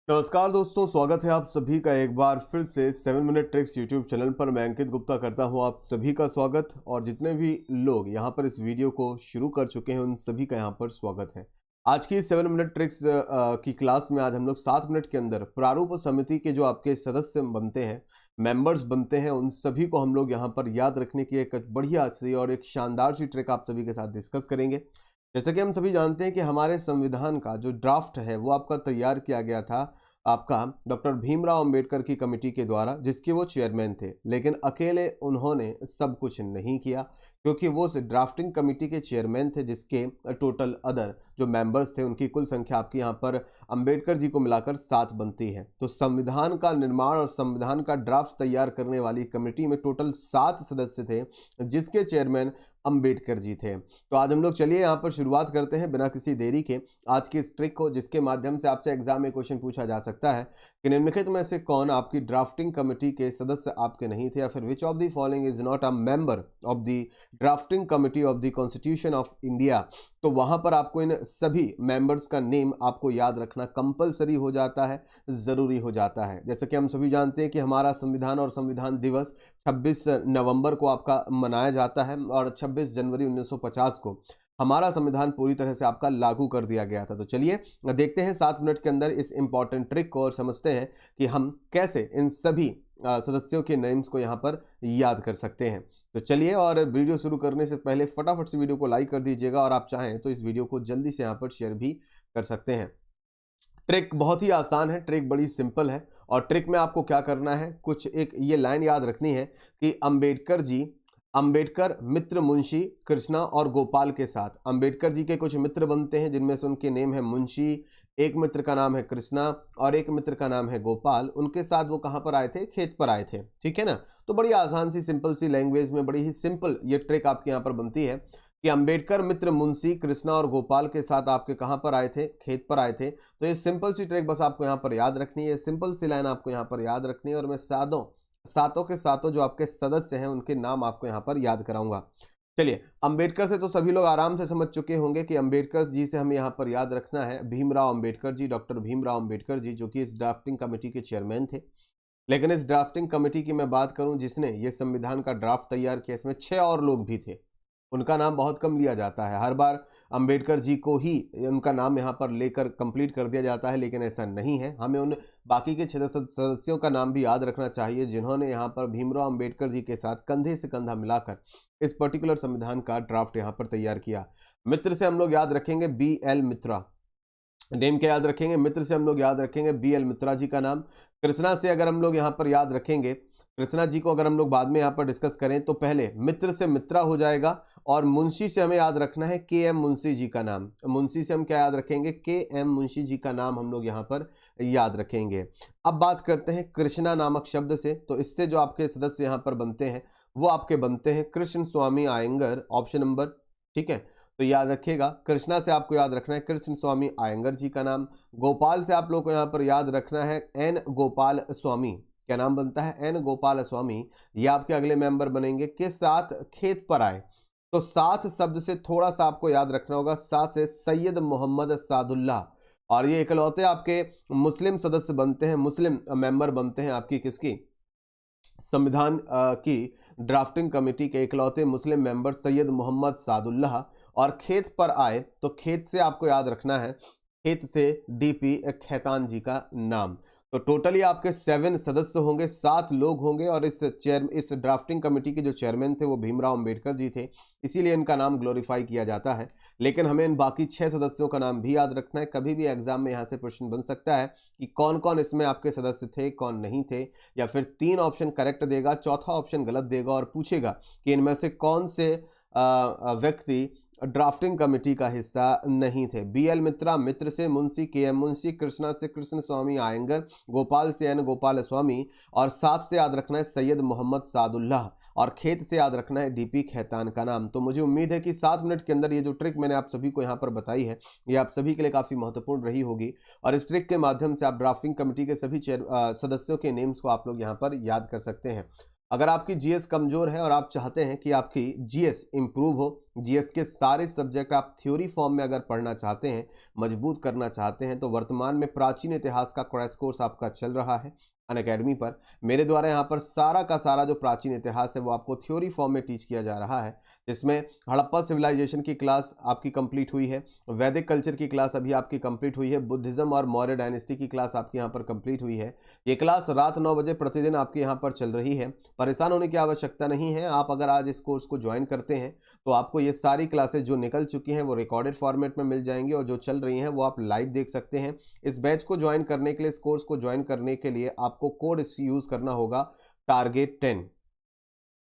नमस्कार दोस्तों, स्वागत है आप सभी का एक बार फिर से 7 मिनट ट्रिक्स यूट्यूब चैनल पर। मैं अंकित गुप्ता करता हूं आप सभी का स्वागत, और जितने भी लोग यहां पर इस वीडियो को शुरू कर चुके हैं उन सभी का यहां पर स्वागत है। आज की 7 मिनट ट्रिक्स की क्लास में आज हम लोग 7 मिनट के अंदर प्रारूप समिति के जो आपके सदस्य बनते हैं, मेंबर्स बनते हैं, उन सभी को हम लोग यहां पर याद रखने की एक बढ़िया सी और एक शानदार सी ट्रिक आप सभी के साथ डिस्कस करेंगे। जैसे कि हम सभी जानते हैं कि हमारे संविधान का जो ड्राफ्ट है वो आपका तैयार किया गया था आपका डॉक्टर भीमराव अंबेडकर की कमेटी के द्वारा, जिसके वो चेयरमैन थे। लेकिन अकेले उन्होंने सब कुछ नहीं किया, क्योंकि वो ड्राफ्टिंग कमेटी के चेयरमैन थे, जिसके टोटल अदर जो मेंबर्स थे उनकी कुल संख्या आपकी यहाँ पर अंबेडकर जी को मिलाकर 7 बनती है। तो संविधान का निर्माण और संविधान का ड्राफ्ट तैयार करने वाली कमेटी में टोटल 7 सदस्य थे, जिसके चेयरमैन अंबेडकर जी थे। तो आज हम लोग चलिए यहाँ पर शुरुआत करते हैं बिना किसी देरी के आज की इस ट्रिक को, जिसके माध्यम से आपसे एग्जाम में क्वेश्चन पूछा जा सकता है कि निम्नलिखित में से कौन आपकी ड्राफ्टिंग कमेटी के सदस्य आपके नहीं थे, या फिर which of the following is not a member of the drafting committee of the constitution of India. तो वहां पर आपको इन सभी मेंबर्स का नेम आपको याद रखना कंपलसरी हो जाता है, जरूरी हो जाता है। जैसे कि हम सभी जानते हैं कि हमारा संविधान और संविधान दिवस 26 नवंबर को आपका मनाया जाता है, और 26 जनवरी 1950 को हमारा संविधान पूरी तरह से आपका लागू कर दिया गया था। तो चलिए देखते हैं 7 मिनट के अंदर इस इंपॉर्टेंट ट्रिक को, और समझते हैं कि हम कैसे इन सभी सदस्यों के नेम्स को यहाँ पर याद कर सकते हैं। तो चलिए, और वीडियो शुरू करने से पहले फटाफट से वीडियो को लाइक कर दीजिएगा, और आप चाहें तो इस वीडियो को जल्दी से यहाँ पर शेयर भी कर सकते हैं। ट्रिक बहुत ही आसान है, ट्रिक बड़ी सिंपल है, और ट्रिक में आपको क्या करना है, कुछ एक ये लाइन याद रखनी है कि अंबेडकर मित्र मुंशी कृष्णा और गोपाल के साथ अंबेडकर जी के कुछ मित्र बनते हैं, जिनमें से उनके नेम है मुंशी, एक मित्र का नाम है कृष्णा और एक मित्र का नाम है गोपाल। उनके साथ वो कहां पर आए थे? खेत पर आए थे। ठीक है ना। तो बड़ी आसान सी सिंपल सी लैंग्वेज में बड़ी ही सिंपल ये ट्रिक आपके यहाँ पर बनती है कि अंबेडकर मित्र मुंशी कृष्णा और गोपाल के साथ आपके कहां पर आए थे? खेत पर आए थे। तो ये सिंपल सी ट्रिक बस आपको यहाँ पर याद रखनी है, सिंपल सी लाइन आपको यहाँ पर याद रखनी है, और मैं सातों के सातों जो आपके सदस्य हैं उनके नाम आपको यहाँ पर याद कराऊंगा। चलिए, अंबेडकर से तो सभी लोग आराम से समझ चुके होंगे कि अंबेडकर जी से हमें यहाँ पर याद रखना है भीमराव अंबेडकर जी, डॉक्टर भीमराव अंबेडकर जी, जो कि इस ड्राफ्टिंग कमेटी के चेयरमैन थे। लेकिन इस ड्राफ्टिंग कमेटी की मैं बात करूं जिसने ये संविधान का ड्राफ्ट तैयार किया, इसमें 6 और लोग भी थे। उनका नाम बहुत कम लिया जाता है, हर बार अंबेडकर जी को ही उनका नाम यहाँ पर लेकर कंप्लीट कर दिया जाता है, लेकिन ऐसा नहीं है। हमें उन बाकी के 6 सदस्यों का नाम भी याद रखना चाहिए, जिन्होंने यहाँ पर भीमराव अंबेडकर जी के साथ कंधे से कंधा मिलाकर इस पर्टिकुलर संविधान का ड्राफ्ट यहाँ पर तैयार किया। मित्र से हम लोग याद रखेंगे BL मित्रा, नेम क्या याद रखेंगे? मित्र से हम लोग याद रखेंगे BL मित्रा जी का नाम। कृष्णा से अगर हम लोग यहाँ पर याद रखेंगे, कृष्णा जी को अगर हम लोग बाद में यहाँ पर डिस्कस करें तो पहले मित्र से मित्रा हो जाएगा, और मुंशी से हमें याद रखना है KM मुंशी जी का नाम। मुंशी से हम क्या याद रखेंगे? KM मुंशी जी का नाम हम लोग यहाँ पर याद रखेंगे। अब बात करते हैं कृष्णा नामक शब्द से। तो इससे जो आपके सदस्य यहाँ पर बनते हैं वो आपके बनते हैं कृष्ण स्वामी आयंगर, ऑप्शन नंबर। ठीक है, तो याद रखिएगा, कृष्णा से आपको याद रखना है कृष्ण स्वामी आयंगर जी का नाम। गोपाल से आप लोग को यहाँ पर याद रखना है N गोपाल स्वामी। क्या नाम बनता है? N गोपाल स्वामी। ये आपके अगले मेंबर बनेंगे। के साथ खेत पर आए, तो साथ शब्द से थोड़ा सा आपको याद रखना होगा, साथ से सैयद मोहम्मद सादुल्लाह, और ये इकलौते आपके मुस्लिम सदस्य बनते हैं, मुस्लिम मेंबर बनते हैं आपकी किसकी? संविधान की ड्राफ्टिंग कमेटी के इकलौते मुस्लिम मेंबर सैयद मोहम्मद सादुल्लाह। और खेत पर आए, तो खेत से आपको याद रखना है, खेत से DP खैतान जी का नाम। तो टोटली आपके 7 सदस्य होंगे, 7 लोग होंगे, और इस ड्राफ्टिंग कमेटी के जो चेयरमैन थे वो भीमराव अंबेडकर जी थे, इसीलिए इनका नाम ग्लोरीफाई किया जाता है। लेकिन हमें इन बाकी 6 सदस्यों का नाम भी याद रखना है। कभी भी एग्जाम में यहाँ से प्रश्न बन सकता है कि कौन कौन इसमें आपके सदस्य थे, कौन नहीं थे, या फिर 3 ऑप्शन करेक्ट देगा, चौथा ऑप्शन गलत देगा, और पूछेगा कि इनमें से कौन से व्यक्ति ड्राफ्टिंग कमेटी का हिस्सा नहीं थे। BL मित्रा मित्र से, मुंशी KM मुंशी, कृष्णा से कृष्ण स्वामी आयंगर, गोपाल से N गोपाल स्वामी, और साथ से याद रखना है सैयद मोहम्मद सादुल्लाह, और खेत से याद रखना है DP खैतान का नाम। तो मुझे उम्मीद है कि 7 मिनट के अंदर ये जो ट्रिक मैंने आप सभी को यहाँ पर बताई है ये आप सभी के लिए काफ़ी महत्वपूर्ण रही होगी, और इस ट्रिक के माध्यम से आप ड्राफ्टिंग कमेटी के सभी सदस्यों के नेम्स को आप लोग यहाँ पर याद कर सकते हैं। अगर आपकी जीएस कमजोर है और आप चाहते हैं कि आपकी जीएस इंप्रूव हो, जीएस के सारे सब्जेक्ट आप थ्योरी फॉर्म में अगर पढ़ना चाहते हैं, मजबूत करना चाहते हैं, तो वर्तमान में प्राचीन इतिहास का क्रैश कोर्स आपका चल रहा है अनअकैडमी पर। मेरे द्वारा यहाँ पर सारा का सारा जो प्राचीन इतिहास है वो आपको थ्योरी फॉर्म में टीच किया जा रहा है, जिसमें हड़प्पा सिविलाइजेशन की क्लास आपकी कंप्लीट हुई है, वैदिक कल्चर की क्लास अभी आपकी कंप्लीट हुई है, बुद्धिज्म और मौर्य डायनेस्टी की क्लास आपकी यहाँ पर कंप्लीट हुई है। ये क्लास रात 9 बजे प्रतिदिन आपके यहाँ पर चल रही है। परेशान होने की आवश्यकता नहीं है। आप अगर आज इस कोर्स को ज्वाइन करते हैं तो आपको ये सारी क्लासेस जो निकल चुकी हैं वो रिकॉर्डेड फॉर्मेट में मिल जाएंगी, और जो चल रही हैं वो आप लाइव देख सकते हैं। इस बैच को ज्वाइन करने के लिए, इस कोर्स को ज्वाइन करने के लिए आपको कोड यूज करना होगा टारगेट 10।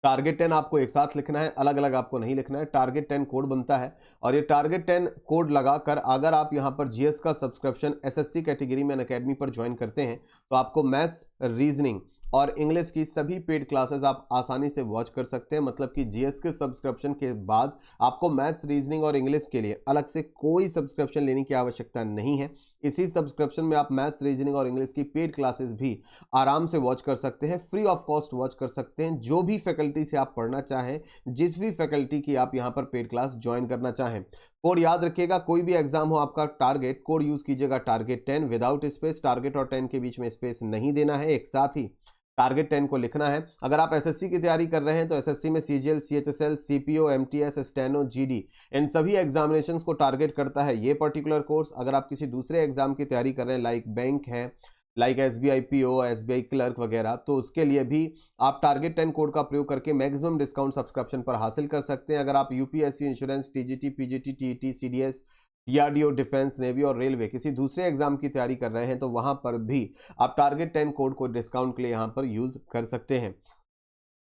टारगेट 10 आपको एक साथ लिखना है, अलग अलग आपको नहीं लिखना है। टारगेट 10 कोड बनता है, और ये टारगेट 10 कोड लगाकर अगर आप यहां पर जीएस का सब्सक्रिप्शन एसएससी कैटेगरी में अनअकैडमी पर ज्वाइन करते हैं तो आपको मैथ्स, रीजनिंग और इंग्लिश की सभी पेड क्लासेस आप आसानी से वॉच कर सकते हैं। मतलब कि जीएस के सब्सक्रिप्शन के बाद आपको मैथ्स, रीजनिंग और इंग्लिश के लिए अलग से कोई सब्सक्रिप्शन लेने की आवश्यकता नहीं है। इसी सब्सक्रिप्शन में आप मैथ्स, रीजनिंग और इंग्लिश की पेड क्लासेस भी आराम से वॉच कर सकते हैं, फ्री ऑफ कॉस्ट वॉच कर सकते हैं। जो भी फैकल्टी से आप पढ़ना चाहें, जिस भी फैकल्टी की आप यहाँ पर पेड क्लास ज्वाइन करना चाहें। कोड याद रखिएगा, कोई भी एग्जाम हो आपका, टारगेट कोड यूज कीजिएगा टारगेट 10 विदाउट स्पेस। टारगेट और 10 के बीच में स्पेस नहीं देना है, एक साथ ही टारगेट 10 को लिखना है। अगर आप एसएससी की तैयारी कर रहे हैं तो एसएससी में CGL, CHSL, CPO, MTS, steno, GD, इन सभी एग्जामिनेशंस को टारगेट करता है ये पर्टिकुलर कोर्स। अगर आप किसी दूसरे एग्जाम की तैयारी कर रहे हैं, लाइक बैंक है, like SBI PO, SBI clerk वगैरह, तो उसके लिए भी आप टारगेट 10 कोड का प्रयोग करके मैक्सिमम डिस्काउंट सब्सक्रिप्शन पर हासिल कर सकते हैं। अगर आप UPSC, insurance, TGT, PGT, TET, CDS, DRDO, defence, navy और रेलवे किसी दूसरे एग्जाम की तैयारी कर रहे हैं तो वहां पर भी आप टारगेट 10 कोड को डिस्काउंट के लिए यहां पर यूज कर सकते हैं।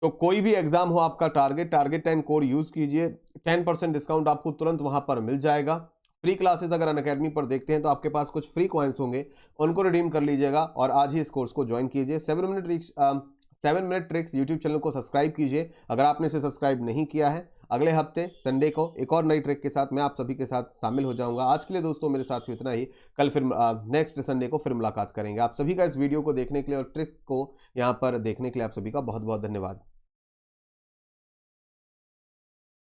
तो कोई भी एग्जाम हो आपका, टारगेट 10 कोड यूज कीजिए, 10% डिस्काउंट आपको तुरंत वहां पर मिल जाएगा। फ्री क्लासेस अगर अनअकैडमी पर देखते हैं तो आपके पास कुछ फ्री कॉइन्स होंगे, उनको रिडीम कर लीजिएगा और आज ही इस कोर्स को ज्वाइन कीजिए। 7 मिनट ट्रिक्स यूट्यूब चैनल को सब्सक्राइब कीजिए अगर आपने इसे सब्सक्राइब नहीं किया है। अगले हफ्ते संडे को एक और नई ट्रिक के साथ मैं आप सभी के साथ शामिल हो जाऊंगा। आज के लिए दोस्तों मेरे साथ इतना ही। कल फिर नेक्स्ट संडे को फिर मुलाकात करेंगे। आप सभी का इस वीडियो को देखने के लिए और ट्रिक को यहाँ पर देखने के लिए आप सभी का बहुत बहुत धन्यवाद।